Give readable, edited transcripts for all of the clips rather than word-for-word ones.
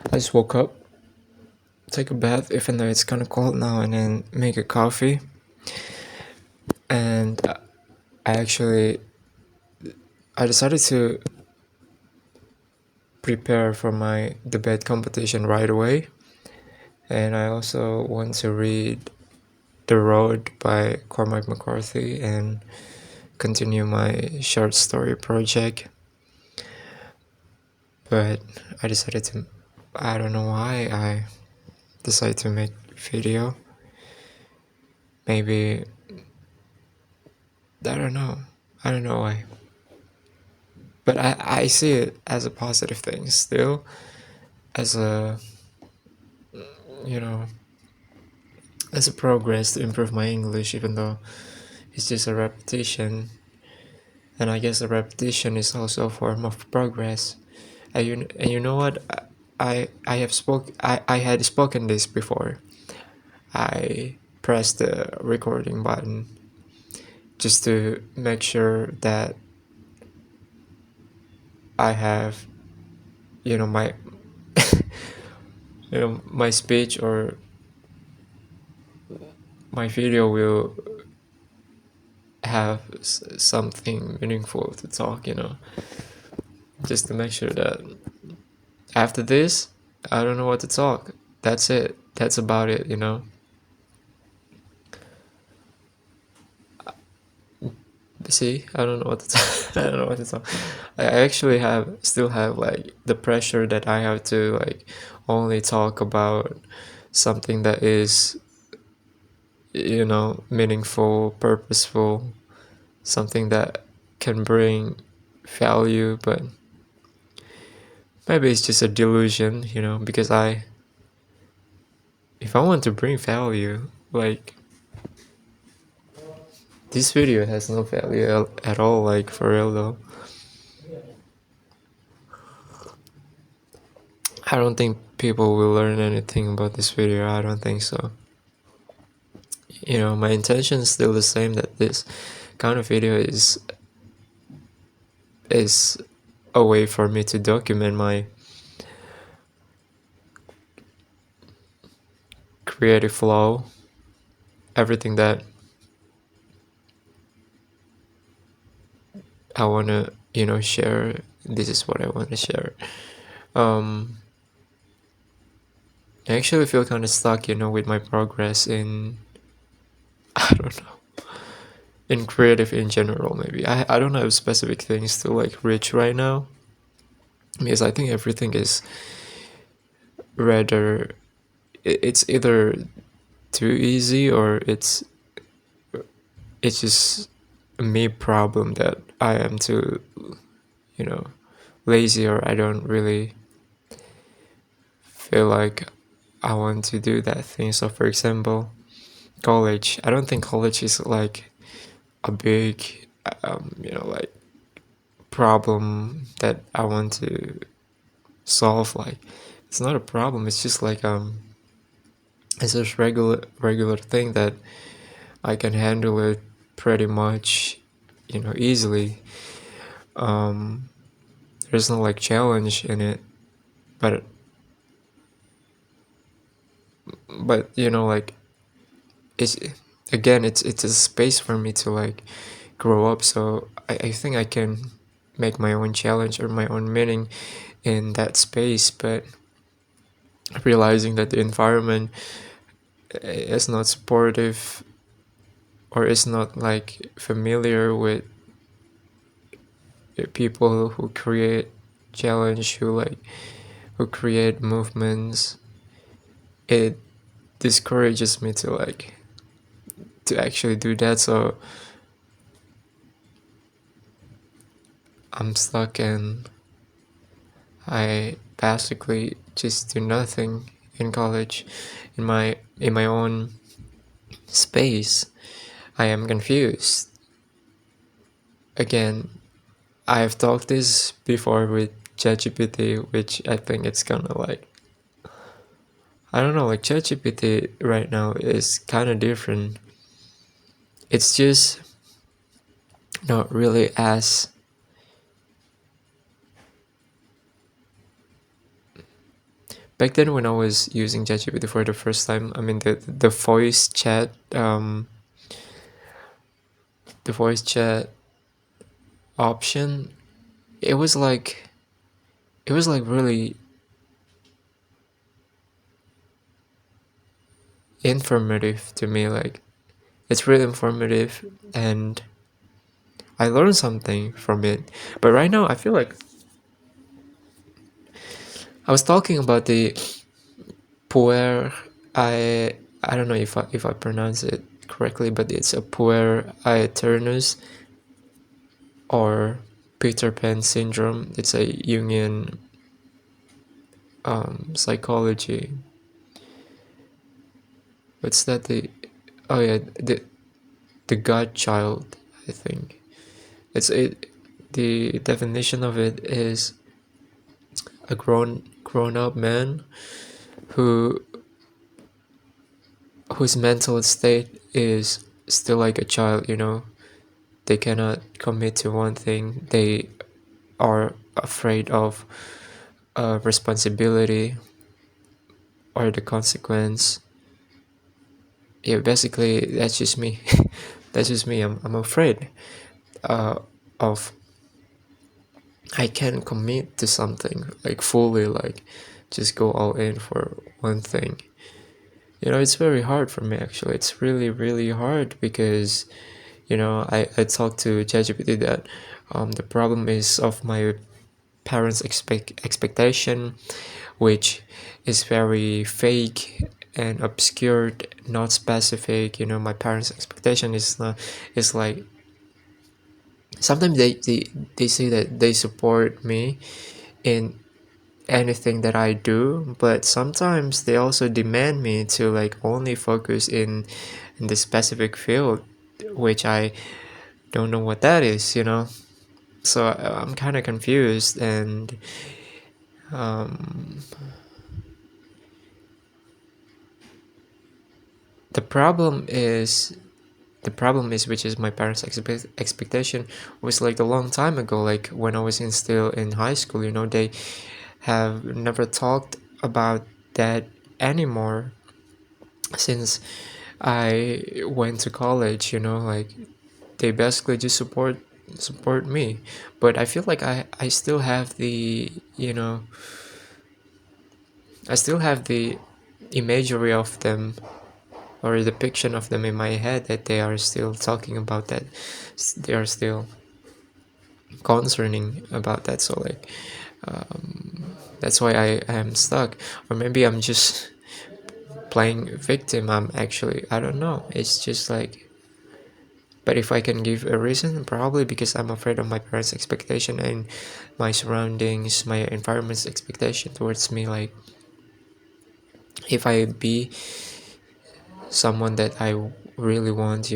I just woke up, take a bath, even though it's kind of cold now, and then make a coffee. And I actually I decided to prepare for my debate competition right away. And I also want to read The Road by Cormac McCarthy and continue my short story project. But I decided to, I don't know why I decided to make video. Maybe, I don't know why. But I see it as a positive thing still, as a, you know, as a progress to improve my English, even though it's just a repetition. And I guess a repetition is also a form of progress. And you know what? I had spoken this before. I pressed the recording button just to make sure that I have, my my speech or my video will have something meaningful to talk, just to make sure that after this, I don't know what to talk. That's it. That's about it. See, I don't know what to talk. I don't know what to talk. I actually still have like the pressure that I have to like only talk about something that is, meaningful, purposeful, something that can bring value, but maybe it's just a delusion, because if I want to bring value, like this video has no value at all, like for real though. I don't think people will learn anything about this video. I don't think so. My intention is still the same, that this kind of video is a way for me to document my creative flow, everything that I want to, share. This is what I want to share. I actually feel kind of stuck, with my progress in, I don't know, in creative in general. Maybe I don't have specific things to like reach right now, because I think everything is rather, it's either too easy, or it's just a me problem that I am too, you know lazy, or I don't really feel like I want to do that thing. So for example, college, I don't think college is like a big, like problem that I want to solve. Like, it's not a problem, it's just like it's just regular thing that I can handle it pretty much, easily. There's no like challenge in it, but like, it's again, it's a space for me to like grow up. So I think I can make my own challenge or my own meaning in that space. But realizing that the environment is not supportive, or is not like familiar with people who create challenge, who create movements, it discourages me to like to actually do that. So I'm stuck, and I basically just do nothing in college, in my own space. I am confused. Again, I've talked this before with ChatGPT, which I think it's kind of like, I don't know, like ChatGPT right now is kind of different. It's just not really as, back then when I was using ChatGPT for the first time, I mean the voice chat, the voice chat option, it was like it was like really informative to me. Like it's really informative, and I learned something from it. But right now, I feel like I was talking about the puer. I don't know if I pronounce it correctly, but it's a puer aeternus or Peter Pan syndrome. It's a Jungian psychology. What's that? The oh yeah, the godchild. I think it's it. The definition of it is a grown up man who whose mental state is still like a child. They cannot commit to one thing. They are afraid of responsibility or the consequence. Yeah, basically that's just me. That's just me. I'm afraid uh, of I can't commit to something like fully, like just go all in for one thing. It's very hard for me actually. It's really, really hard because, I talked to ChatGPT that the problem is of my parents' expectation, which is very fake and obscured, not specific. My parents' expectation is not, is like sometimes they say that they support me in anything that I do, but sometimes they also demand me to like only focus in the specific field, which I don't know what that is. So I'm kind of confused, and um, the problem is which is my parents' expectation was like a long time ago, like when I was still in high school. They have never talked about that anymore since I went to college. Like they basically just support me, but I feel like I still have the I still have the imagery of them or a depiction of them in my head, that they are still talking about that. They are still concerning about that. So like that's why I am stuck. Or maybe I'm just playing victim. I don't know. It's just like, but if I can give a reason, probably because I'm afraid of my parents' expectation and my surroundings, my environment's expectation towards me. Like if I be someone that I really want.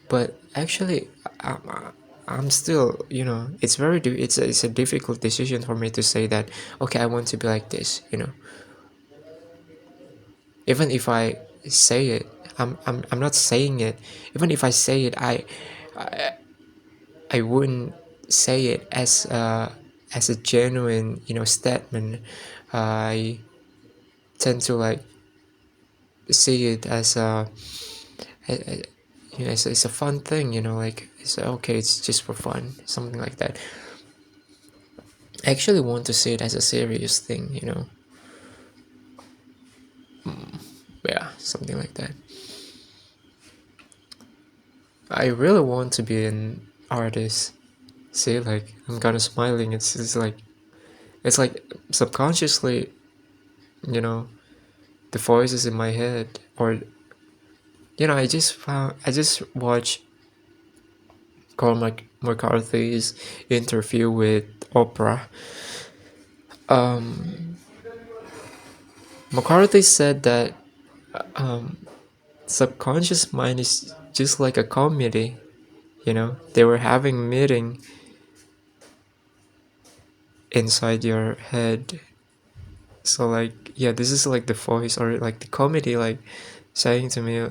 But actually, I'm still, it's a difficult decision for me to say that, okay, I want to be like this. Even if I say it, I'm not saying it. Even if I say it, I wouldn't say it as a genuine, statement. I tend to like see it as a it's a fun thing. Like it's okay, it's just for fun, something like that. I actually want to see it as a serious thing. Yeah, something like that. I really want to be an artist. See, like I'm kind of smiling. It's like subconsciously, you know, the voices in my head, or I just watched Cormac McCarthy's interview with Oprah. Um, McCarthy said that um, subconscious mind is just like a comedy. They were having a meeting inside your head. So like, yeah, this is like the voice or like the comedy, like saying to me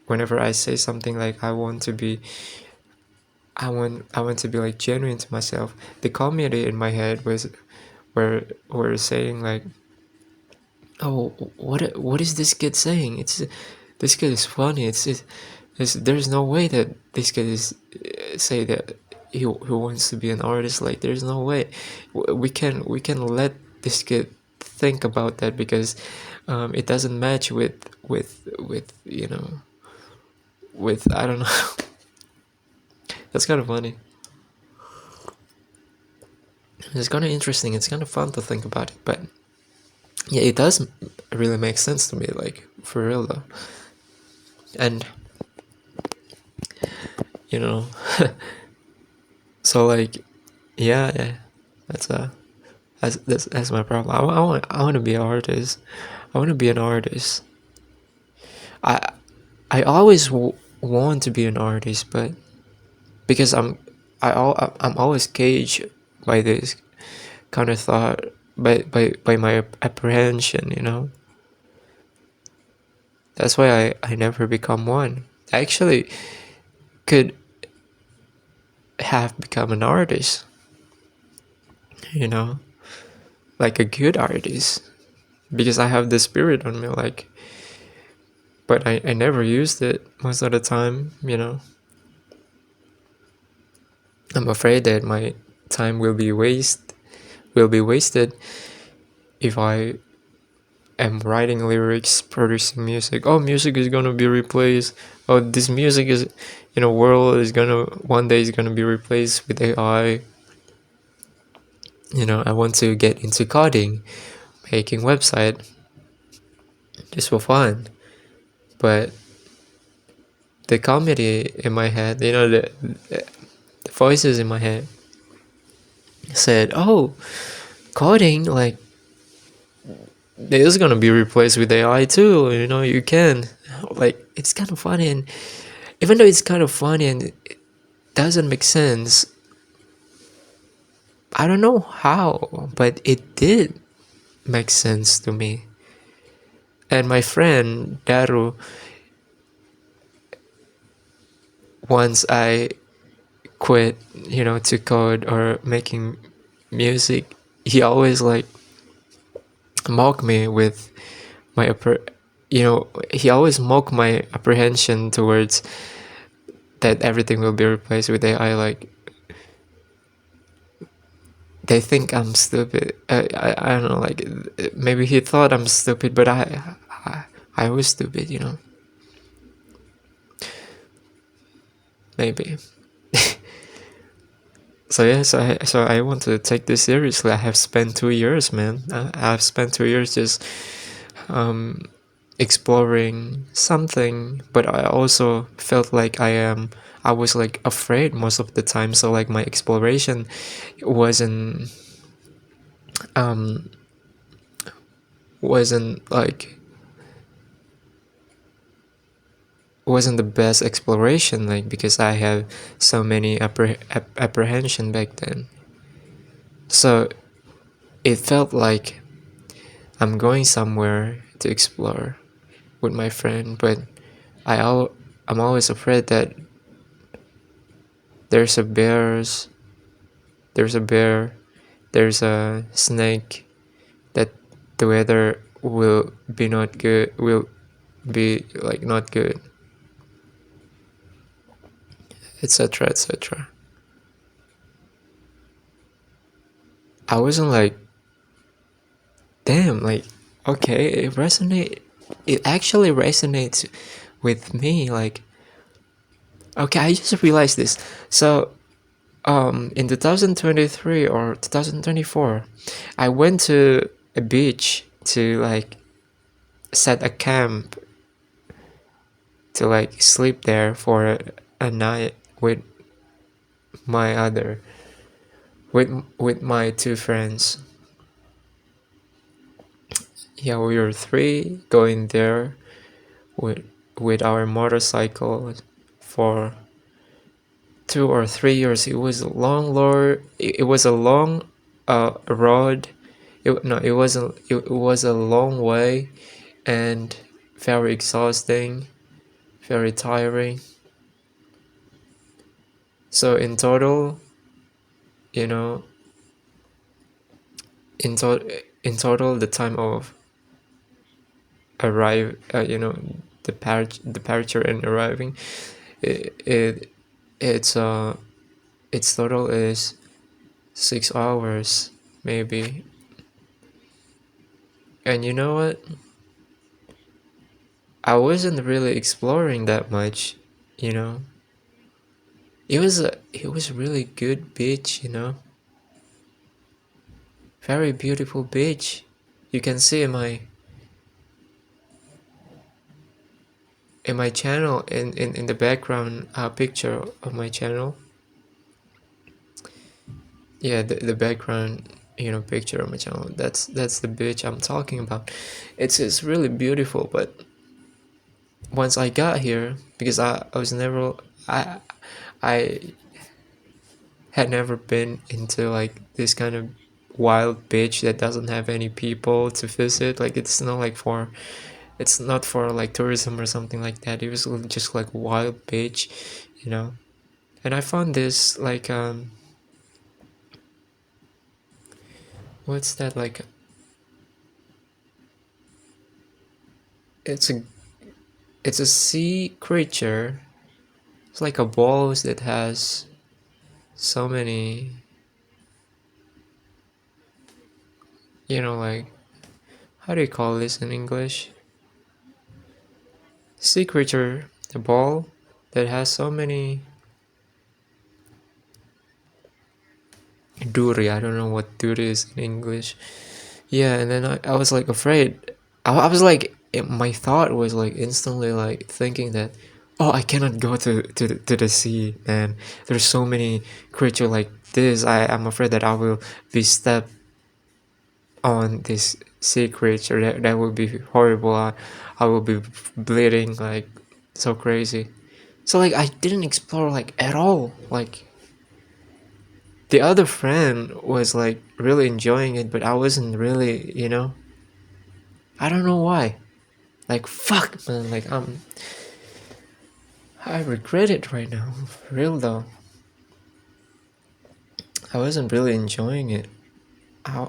whenever I say something like I want to be like genuine to myself. The comedy in my head was were saying like, oh, what is this kid saying? It's this kid is funny. There's no way that this kid is say that he wants to be an artist. Like there's no way we can let this kid think about that because it doesn't match with with I don't know. That's kind of funny. It's kind of interesting. It's kind of fun to think about it, but yeah, it does really make sense to me. Like for real though, and you know, so like yeah, that's a that's my problem. I want to be an artist. I want to be an artist. I I always want to be an artist, but because I'm always caged by this kind of thought, by my apprehension. That's why I never become one. I actually could have become an artist, you know, like a good artist, because I have the spirit on me, like, but I never used it most of the time. I'm afraid that my time will be wasted if I am writing lyrics, producing music. Oh, music is gonna be replaced. Oh, this music is in a world is gonna one day is gonna be replaced with AI. I want to get into coding, making website just for fun. But the comedy in my head, the voices in my head said, "Oh, coding like it is gonna be replaced with AI too. You can like it's kind of funny, and even though it's kind of funny and it doesn't make sense, I don't know how, but it did make sense to me. And my friend Daru, once I quit, to code or making music, he always like mock me with my he always mock my apprehension towards that everything will be replaced with AI. Like they think I'm stupid. I don't know. Like maybe he thought I'm stupid, but I was stupid. Maybe. So yeah, so I want to take this seriously. I have spent 2 years, man. I've spent 2 years just exploring something, but I also felt like I was like afraid most of the time. So like my exploration wasn't um wasn't like wasn't the best exploration, like because I have so many apprehension back then. So it felt like I'm going somewhere to explore with my friend, but I'm always afraid that there's a bears, there's a bear, there's a snake, that the weather will be not good, will be like not good, etc., etc. I wasn't like, damn, like, okay, it actually resonates with me, like, okay, I just realized this. So in 2023 or 2024, I went to a beach to like set a camp to like sleep there for a night with my other with my two friends. Yeah, we were three going there with with our motorcycle for 2 or 3 years. It was a long lord. It was a long road. It was a long way and very exhausting, very tiring. So you know, in total, the time of arrive, departure and arriving. It it's its total is 6 hours maybe. And you know what? I wasn't really exploring that much, you know. It was really good beach, very beautiful beach. You can see in my channel, in the background picture of my channel. Yeah, the background, picture of my channel. That's the beach I'm talking about. It's really beautiful, but once I got here, because I was never I had never been into like this kind of wild beach that doesn't have any people to visit. Like it's not for like tourism or something like that. It was just like wild beach, you know. And I found this like what's that, like it's a it's a sea creature. It's like a ball that has so many, like, how do you call this in English? Sea creature, the ball that has so many duri. I don't know what duri is in English. Yeah, and then I was like afraid. I was like, my thought was like instantly like thinking that, oh, I cannot go to the sea, man. There's so many creature like this. I'm afraid that I will be stepped on this sea creature. That would be horrible. I will be bleeding like so crazy. So like I didn't explore like at all. Like the other friend was like really enjoying it, but I wasn't really, I don't know why. Like fuck, man. Like I regret it right now. For real though. I wasn't really enjoying it. I,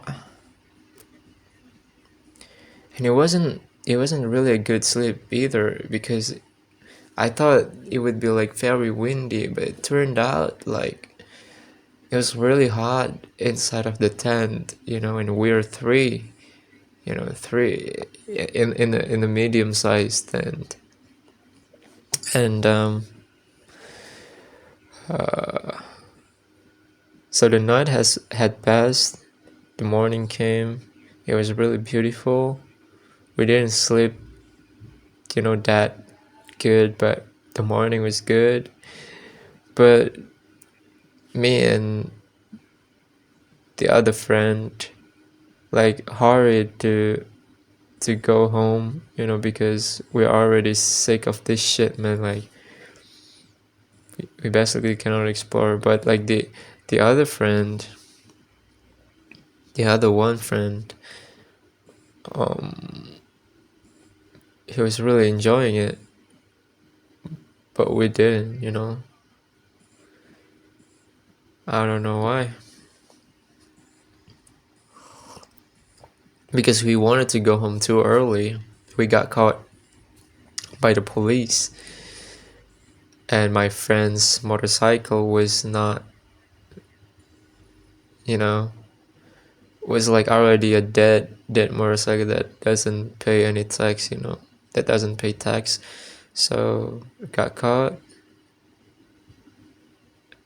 and it wasn't really a good sleep either, because I thought it would be like very windy, but it turned out like it was really hot inside of the tent, and we're three, three in the medium sized tent. And so the night had passed, the morning came, it was really beautiful. We didn't sleep, that good, but the morning was good. But me and the other friend like hurried to go home, because we're already sick of this shit, man. Like we basically cannot explore. But like the other friend, the other one friend, he was really enjoying it, but we didn't, I don't know why. Because we wanted to go home too early. We got caught by the police, and my friend's motorcycle was not, was like already a dead motorcycle that doesn't pay any tax, that doesn't pay tax. So got caught,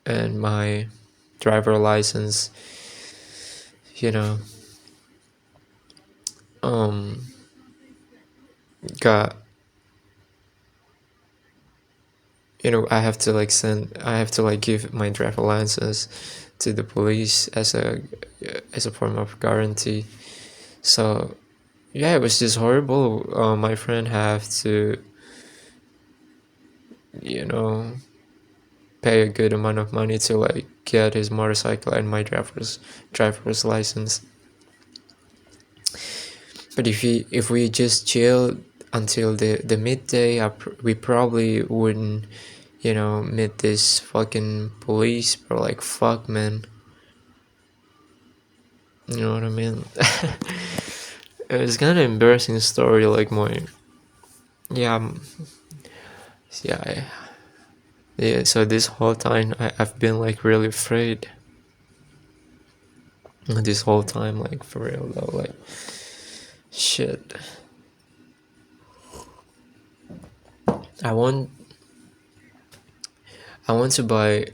and my driver license, you know um got, I have to like give my driver license to the police as a form of guarantee. So yeah, it was just horrible. My friend have to, you know pay a good amount of money to like get his motorcycle and my driver's license. But if we just chilled until the midday, we probably wouldn't, meet this fucking police. Bro, like fuck, man. You know what I mean? it's kind of embarrassing story. Like my yeah, yeah, yeah. So this whole time I've been like really afraid. This whole time, like for real though, like shit. I want I want to buy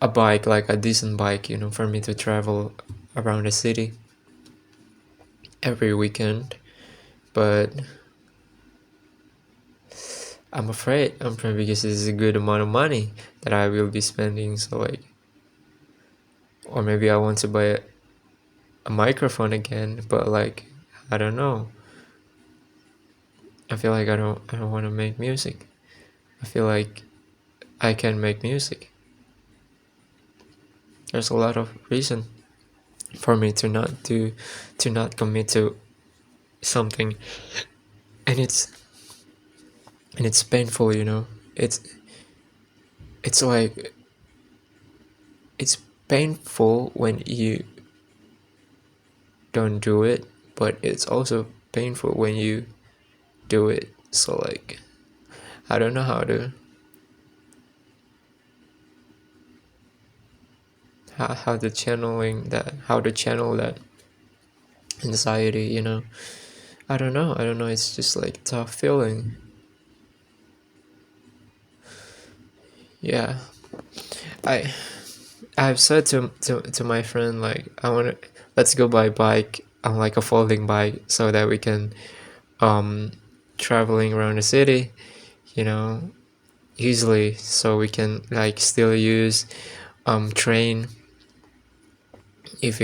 a bike, like a decent bike, for me to travel around the city every weekend. But I'm afraid because this is a good amount of money that I will be spending. So like, or maybe I want to buy a microphone again, but like, I don't know. I feel like I don't want to make music. I feel like I can make music. There's a lot of reason for me to not commit to something, and it's painful. It's like it's painful when you don't do it, but it's also painful when you do it. So like, I don't know how to channel that anxiety. I don't know, it's just like tough feeling. Yeah, I I've said to my friend, like, I want to let's go buy bike on like a folding bike so that we can um traveling around the city, you know easily, so we can like still use train if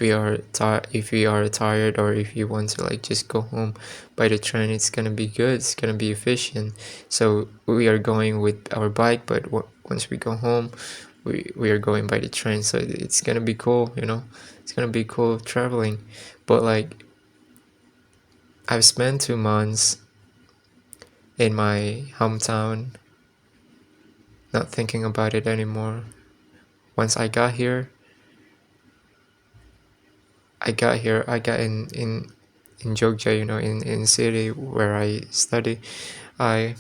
we are tired, or if you want to like just go home by the train. It's gonna be good, it's gonna be efficient. So we are going with our bike, but once we go home, we are going by the train. So it's gonna be cool. It's gonna be cool traveling. But like, I've spent 2 months in my hometown, not thinking about it anymore. Once I got in Jogja, in city where I study. I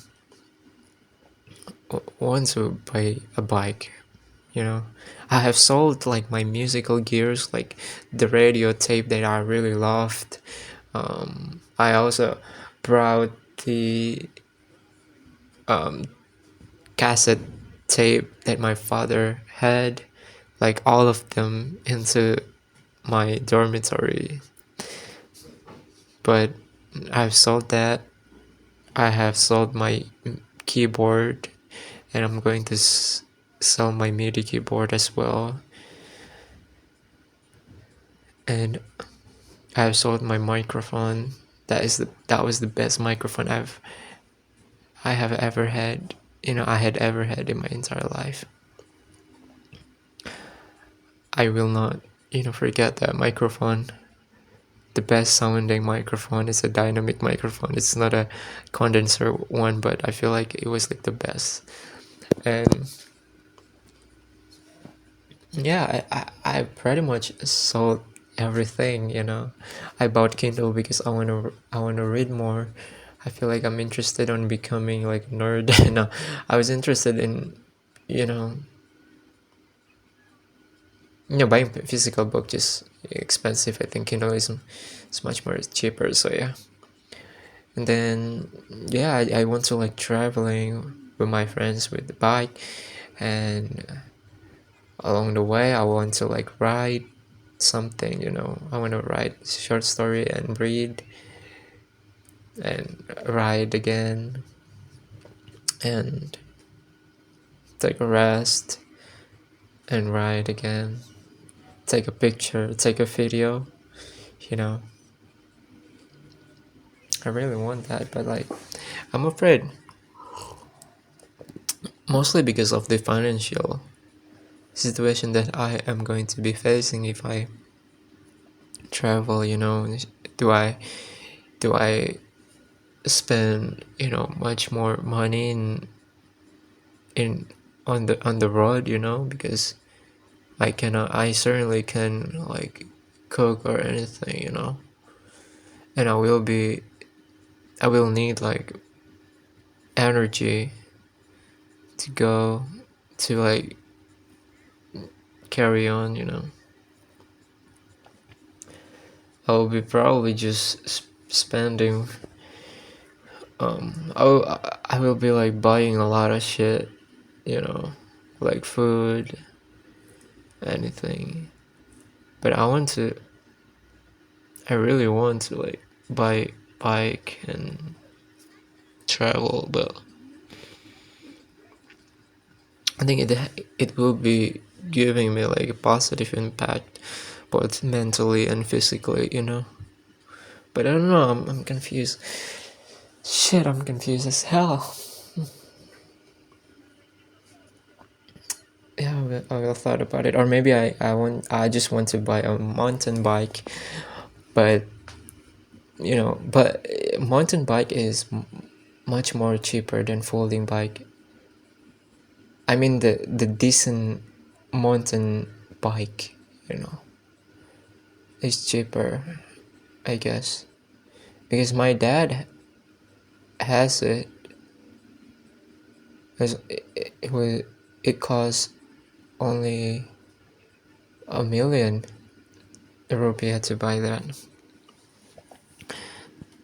want to buy a bike. I have sold like my musical gears, like the radio tape that I really loved. I also brought the um, cassette tape that my father had, like all of them, into my dormitory. But I've sold that. I have sold my keyboard, and I'm going to sell my MIDI keyboard as well. And I've sold my microphone. That was the best microphone I have ever had. I had ever had in my entire life. I will not, forget that microphone. The best sounding microphone is a dynamic microphone. It's not a condenser one, but I feel like it was like the best. And yeah, I pretty much sold everything. I bought Kindle because I want to read more. I feel like I'm interested on becoming like a nerd. No, I was interested in, you know buying physical book just expensive. I think Kindle is much more cheaper. So yeah. And then yeah, I want to like traveling with my friends with the bike, and along the way I want to like write something. I want to write a short story and read and write again and take a rest and write again, take a picture, take a video. you know I really want that, but like, I'm afraid, mostly because of the financial situation that I am going to be facing if I travel. Do I spend much more money in on the road, because I certainly can like cook or anything. and I will need like energy to go to like carry on, you know. I will be probably just spending I will be like buying a lot of shit, you know, like food, anything. But I really want to like buy bike and travel, but I think it will be giving me like a positive impact, both mentally and physically, you know. But I don't know. I'm confused. Shit, I'm confused as hell. Yeah, I will thought about it, or maybe I just want to buy a mountain bike, but mountain bike is much more cheaper than folding bike. I mean the decent mountain bike, you know, is cheaper, I guess, because my dad has it. Because it costs only 1 million rupee to buy that.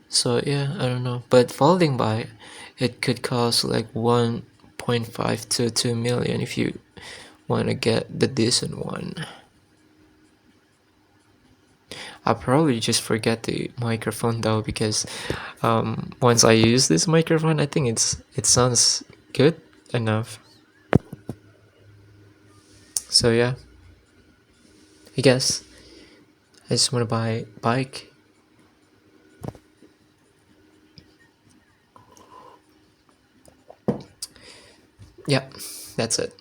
So yeah, I don't know. But folding bike, it could cost like 1.5 to 2 million if you want to get the decent one. I'll probably just forget the microphone though, because once I use this microphone, I think it sounds good enough. So yeah, I guess I just want to buy a bike. Yeah, that's it.